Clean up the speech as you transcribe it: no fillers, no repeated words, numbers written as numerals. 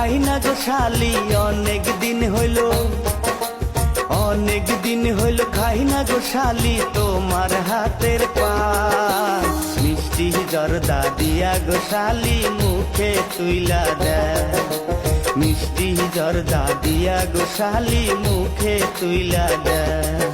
খাই না গো শালি অনেক দিন হইল, অনেক দিন হইল খাই না গো শালি তোমার হাতের পান। মিষ্টি জর্দা দিয়া গো শালি মুখে তুইলা দেয়, মিষ্টি জর্দা দিয়া গো শালি মুখে তুইলা দেয়।